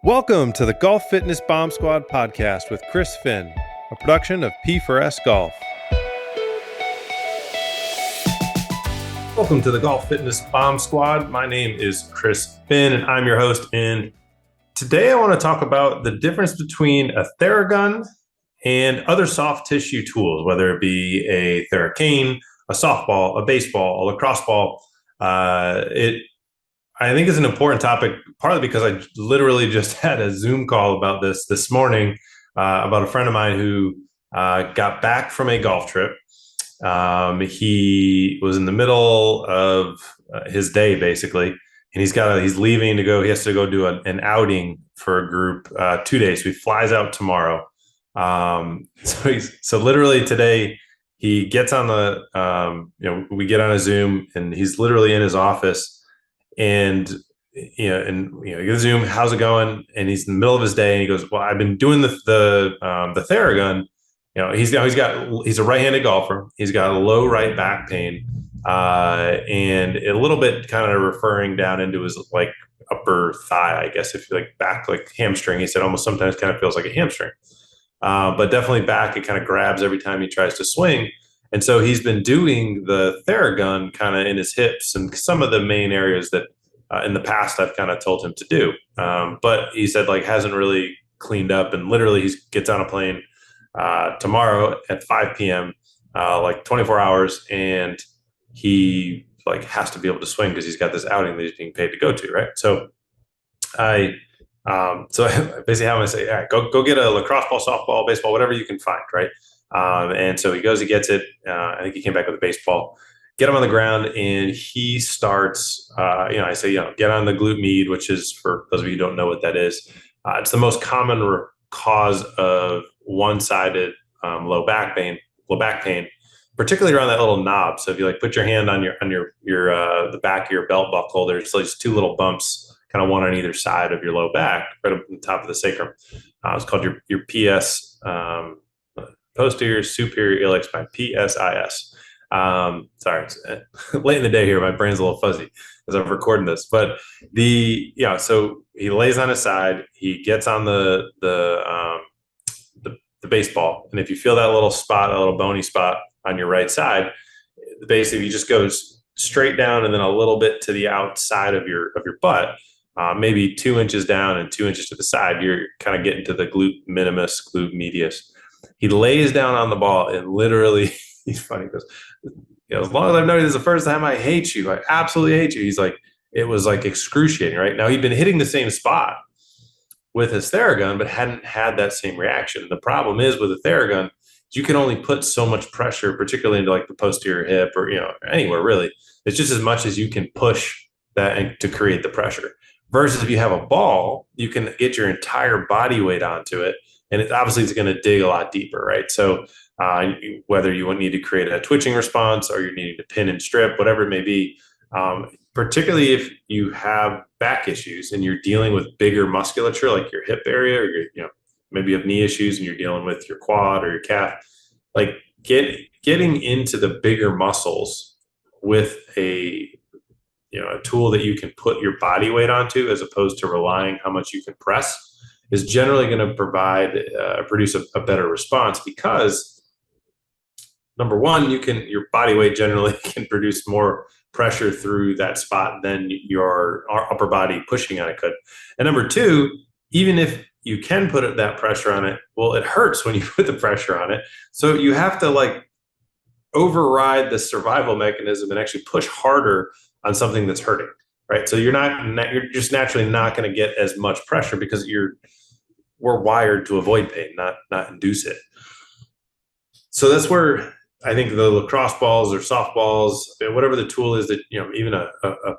Welcome to the Golf Fitness Bomb Squad podcast with Chris Finn, a production of P4S Golf. Welcome to the Golf Fitness Bomb Squad. My name is Chris Finn and I'm your host. And today I want to talk about the difference between a theragun and other soft tissue tools, whether it be a theracane, a softball, a baseball, a lacrosse ball. I think it's an important topic, partly because I literally just had a Zoom call about this morning, about a friend of mine who got back from a golf trip. He was in the middle of his day, basically, and he's leaving to go. He has to go do an outing for a group 2 days. So he flies out tomorrow. So literally today he gets on we get on a Zoom, and he's literally in his office. And he goes, Zoom, how's it going? And he's in the middle of his day, and he goes, well, I've been doing the theragun. He's a right-handed golfer. He's got a low right back pain, and a little bit kind of referring down into his like upper thigh, I guess, if you like back, like hamstring. He said almost sometimes kind of feels like a hamstring, but definitely back. It kind of grabs every time he tries to swing. And so he's been doing the theragun kind of in his hips and some of the main areas that in the past I've kind of told him to do. But he said like hasn't really cleaned up, and literally he gets on a plane tomorrow at 5 p.m., like 24 hours. And he like has to be able to swing because he's got this outing that he's being paid to go to. Right. So so basically how I'm gonna say, all right, go get a lacrosse ball, softball, baseball, whatever you can find. Right. And so he goes, he gets it. I think he came back with a baseball, get him on the ground, and he starts, I say, get on the glute med, which is, for those of you who don't know what that is, it's the most common cause of one-sided low back pain, particularly around that little knob. So if you like put your hand on your the back of your belt buckle, there's like two little bumps, kind of one on either side of your low back, right up on top of the sacrum. It's called your PS. Posterior superior iliac spine, PSIS. Sorry, it's late in the day here. My brain's a little fuzzy as I'm recording this. But so he lays on his side. He gets on the baseball, and if you feel that little spot, a little bony spot on your right side, basically he just goes straight down and then a little bit to the outside of your butt, maybe 2 inches down and 2 inches to the side. You're kind of getting to the glute minimus, glute medius. He lays down on the ball and literally, he's funny, he goes, as long as I've known you, this is the first time I hate you. I absolutely hate you. He's like, it was like excruciating, right? Now he'd been hitting the same spot with his theragun, but hadn't had that same reaction. The problem is with a theragun, you can only put so much pressure, particularly into like the posterior hip or, anywhere really. It's just as much as you can push that to create the pressure. Versus if you have a ball, you can get your entire body weight onto it. And it's going to dig a lot deeper, right? So whether you need to create a twitching response or you're needing to pin and strip, whatever it may be, particularly if you have back issues and you're dealing with bigger musculature like your hip area, or maybe you have knee issues and you're dealing with your quad or your calf, like getting into the bigger muscles with a tool that you can put your body weight onto, as opposed to relying how much you can press, is generally going to produce a better response, because number one, your body weight generally can produce more pressure through that spot than your upper body pushing on it could. And number two, even if you can put that pressure on it, well, it hurts when you put the pressure on it. So you have to like override the survival mechanism and actually push harder on something that's hurting. Right. So you're just naturally not going to get as much pressure because we're wired to avoid pain, not induce it. So that's where I think the lacrosse balls or softballs, whatever the tool is that, even a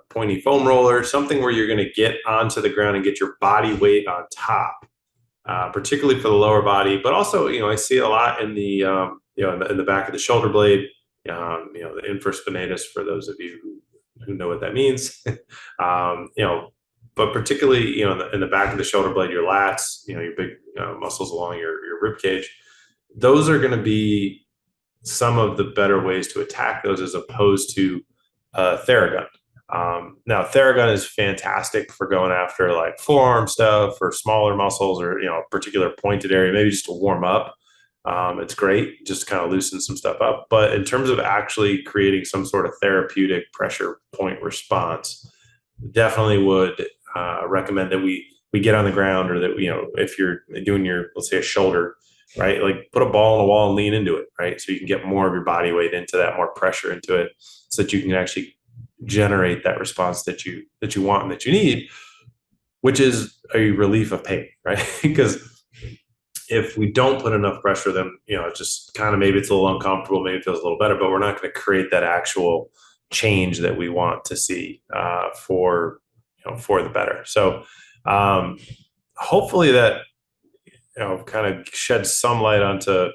pointy foam roller, something where you're going to get onto the ground and get your body weight on top, particularly for the lower body. But also, I see a lot in the, in the back of the shoulder blade, the infraspinatus, for those of you who know what that means, but particularly, in the back of the shoulder blade, your lats, your big muscles along your rib cage, those are going to be some of the better ways to attack those, as opposed to theragun. Now, theragun is fantastic for going after like forearm stuff or smaller muscles or a particular pointed area, maybe just to warm up. It's great, just kind of loosen some stuff up. But in terms of actually creating some sort of therapeutic pressure point response, definitely would recommend that we get on the ground, or that if you're doing your, let's say, a shoulder, right, like put a ball on the wall and lean into it, right, so you can get more of your body weight into that, more pressure into it, so that you can actually generate that response that you want and that you need, which is a relief of pain, right? Because if we don't put enough pressure, then it just kind of, maybe it's a little uncomfortable, maybe it feels a little better, but we're not going to create that actual change that we want to see for the better. So hopefully that kind of sheds some light onto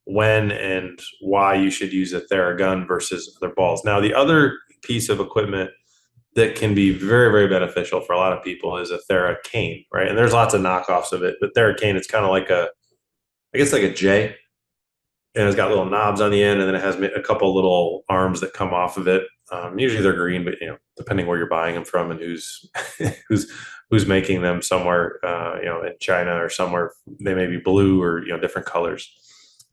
when and why you should use a theragun versus other balls. Now, the other piece of equipment that can be very, very beneficial for a lot of people is a theracane, right? And there's lots of knockoffs of it, but theracane, it's kind of like I guess like a J, and it's got little knobs on the end, and then it has a couple little arms that come off of it. Usually they're green, but depending where you're buying them from and who's who's making them, somewhere in China or somewhere, they may be blue or different colors.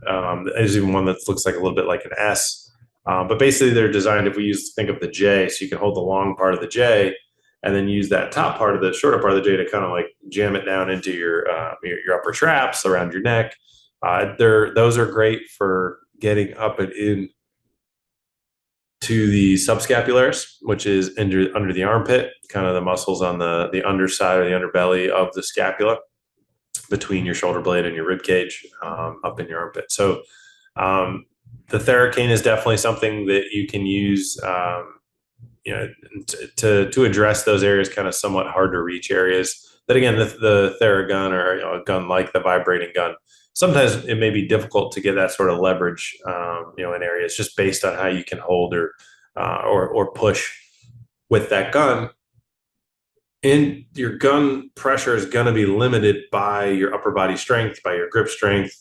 There's even one that looks like a little bit like an S. But basically, they're designed, if we think of the J, so you can hold the long part of the J and then use that top part of the shorter part of the J to kind of like jam it down into your upper traps around your neck. Those are great for getting up and in to the subscapularis, which is under the armpit, kind of the muscles on the underside or the underbelly of the scapula, between your shoulder blade and your rib cage, up in your armpit. So the theracane is definitely something that you can use, to address those areas, kind of somewhat hard to reach areas. That, again, the theragun, or a gun like the vibrating gun, sometimes it may be difficult to get that sort of leverage, in areas, just based on how you can hold or push with that gun. And your gun pressure is going to be limited by your upper body strength, by your grip strength.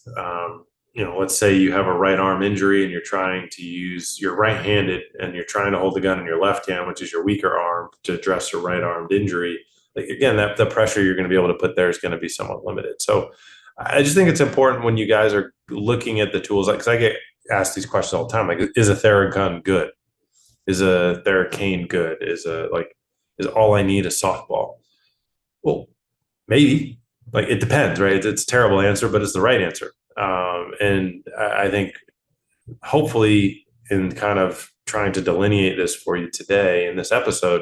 Let's say you have a right arm injury and you're right-handed and you're trying to hold the gun in your left hand, which is your weaker arm, to address your right-armed injury. Like, again, the pressure you're going to be able to put there is going to be somewhat limited. So I just think it's important when you guys are looking at the tools, because I get asked these questions all the time, like, is a theragun good? Is a theracane good? Is all I need a softball? Well, maybe. Like, it depends, right? It's a terrible answer, but it's the right answer. And I think, hopefully, in kind of trying to delineate this for you today in this episode,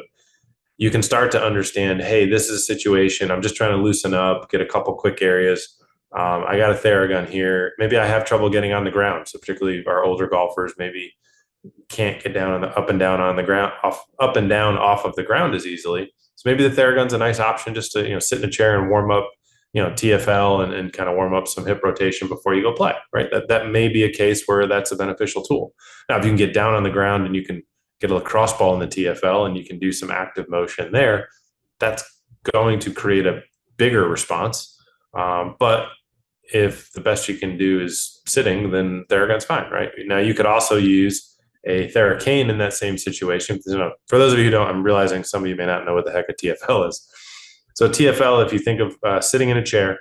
you can start to understand, hey, this is a situation, I'm just trying to loosen up, get a couple quick areas. I got a theragun here. Maybe I have trouble getting on the ground. So particularly our older golfers maybe can't get down up and down on the ground, up and down off of the ground as easily. So maybe the theragun's a nice option, just to sit in a chair and warm up, TFL, and kind of warm up some hip rotation before you go play, right? That may be a case where that's a beneficial tool. Now, if you can get down on the ground and you can get a lacrosse ball in the TFL and you can do some active motion there, that's going to create a bigger response. But if the best you can do is sitting, then theragun's fine, right? Now, you could also use a theracane in that same situation. For those of you who don't, I'm realizing some of you may not know what the heck a TFL is. So TFL, if you think of sitting in a chair,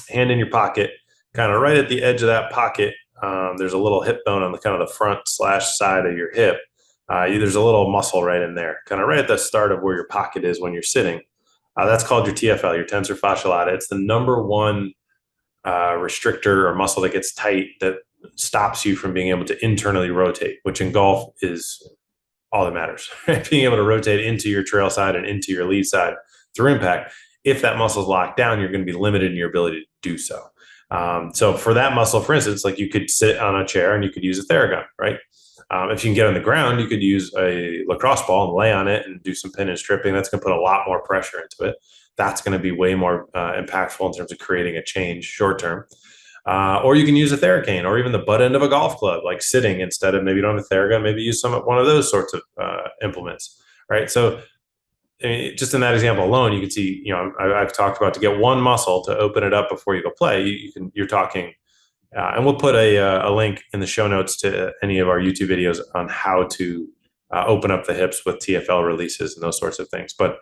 hand in your pocket, kind of right at the edge of that pocket, there's a little hip bone on the kind of the front / side of your hip. There's a little muscle right in there, kind of right at the start of where your pocket is when you're sitting. That's called your TFL, your tensor fasciae lata. It's the number one restrictor or muscle that gets tight, that stops you from being able to internally rotate, which in golf is all that matters. Being able to rotate into your trail side and into your lead side through impact. If that muscle is locked down, you're going to be limited in your ability to do so. So for that muscle, for instance, like, you could sit on a chair and you could use a theragun, right? If you can get on the ground, you could use a lacrosse ball and lay on it and do some pin and stripping. That's going to put a lot more pressure into it. That's going to be way more impactful in terms of creating a change short term. Or you can use a theracane, or even the butt end of a golf club, like sitting, instead of, maybe you don't have a theragun, maybe use one of those sorts of implements, right? So, I mean, just in that example alone, you can see, I've talked about, to get one muscle to open it up before you go play, you're talking, and we'll put a link in the show notes to any of our YouTube videos on how to open up the hips with TFL releases and those sorts of things. But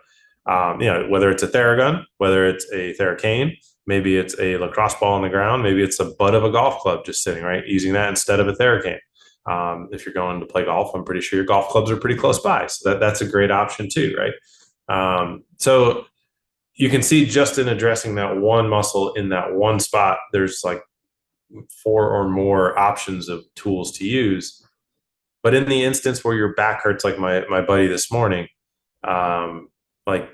whether it's a theragun, whether it's a theracane, maybe it's a lacrosse ball on the ground, maybe it's a butt of a golf club just sitting, right, using that instead of a theracane. If you're going to play golf, I'm pretty sure your golf clubs are pretty close by, so that's a great option too, right? So you can see just in addressing that one muscle in that one spot, there's like 4 or more options of tools to use. But in the instance where your back hurts, like my buddy this morning, like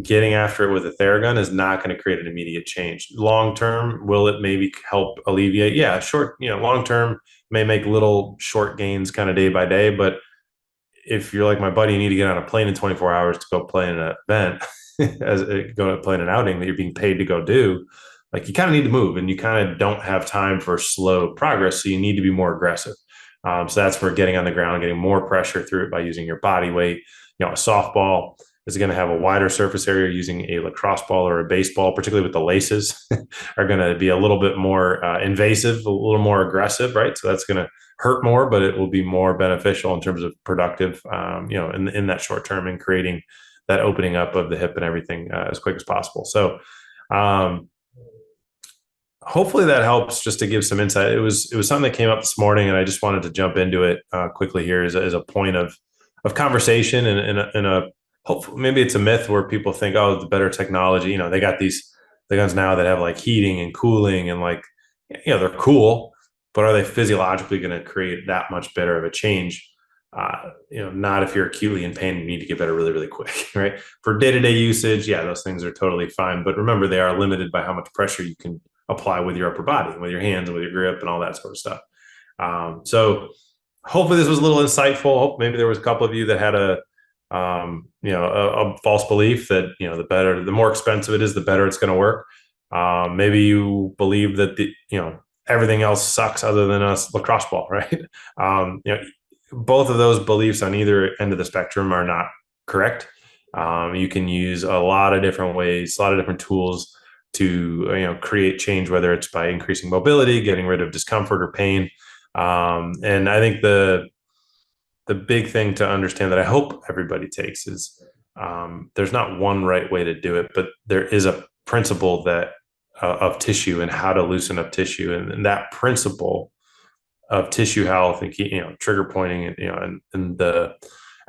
getting after it with a theragun is not going to create an immediate change. Long term, will it maybe help alleviate? Yeah, short, long term may make little short gains kind of day by day. But if you're like my buddy, you need to get on a plane in 24 hours to go play in an event, go to play in an outing that you're being paid to go do. Like, you kind of need to move, and you kind of don't have time for slow progress. So you need to be more aggressive. So that's where getting on the ground, getting more pressure through it by using your body weight. A softball is going to have a wider surface area. Using a lacrosse ball or a baseball, particularly with the laces, are going to be a little bit more invasive, a little more aggressive, right? So that's going to hurt more, but it will be more beneficial in terms of productive, in that short term, and creating that opening up of the hip and everything as quick as possible. So hopefully that helps, just to give some insight. It was something that came up this morning, and I just wanted to jump into it quickly here as a point of conversation, and a hopefully, maybe it's a myth where people think, oh, the better technology, they got the guns now that have like heating and cooling, and like, they're cool, but are they physiologically going to create that much better of a change? Not if you're acutely in pain and you need to get better really, really quick, right? For day-to-day usage, yeah, those things are totally fine. But remember, they are limited by how much pressure you can apply with your upper body, with your hands, and with your grip, and all that sort of stuff. So hopefully this was a little insightful. Hope maybe there was a couple of you that had a false belief that, the more expensive it is, the better it's going to work. Maybe you believe that everything else sucks other than a lacrosse ball, right? Both of those beliefs on either end of the spectrum are not correct. You can use a lot of different ways, a lot of different tools to create change, whether it's by increasing mobility, getting rid of discomfort or pain. And I think the big thing to understand that I hope everybody takes is there's not one right way to do it, but there is a principle that of tissue and how to loosen up tissue, and that principle of tissue health and trigger pointing, and the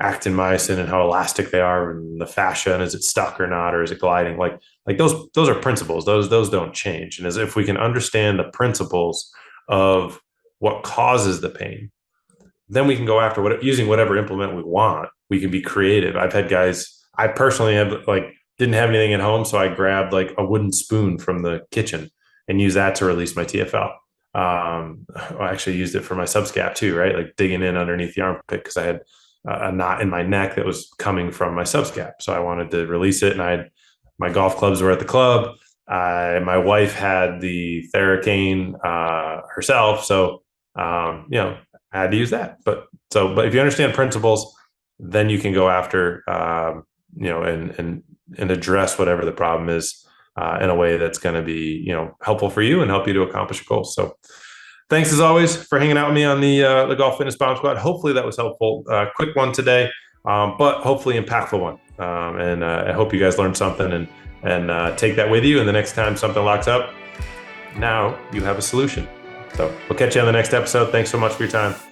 actin myosin and how elastic they are, and the fascia, and is it stuck or not, or is it gliding? Like those are principles. Those don't change. And as if we can understand the principles of what causes the pain, then we can go after using whatever implement we want. We can be creative. I've had guys, I personally have didn't have anything at home, so I grabbed like a wooden spoon from the kitchen and used that to release my TFL. I actually used it for my subscap too, right? Like digging in underneath the armpit, because I had a knot in my neck that was coming from my subscap. So I wanted to release it, and my golf clubs were at the club. My wife had the theracane herself. So, I had to use that. But if you understand principles, then you can go after, and address whatever the problem is in a way that's going to be, helpful for you and help you to accomplish your goals. So thanks as always for hanging out with me on the Golf Fitness Bomb Squad. Hopefully that was helpful. Quick one today, but hopefully impactful one. And I hope you guys learned something and take that with you. And the next time something locks up, now you have a solution. So we'll catch you on the next episode. Thanks so much for your time.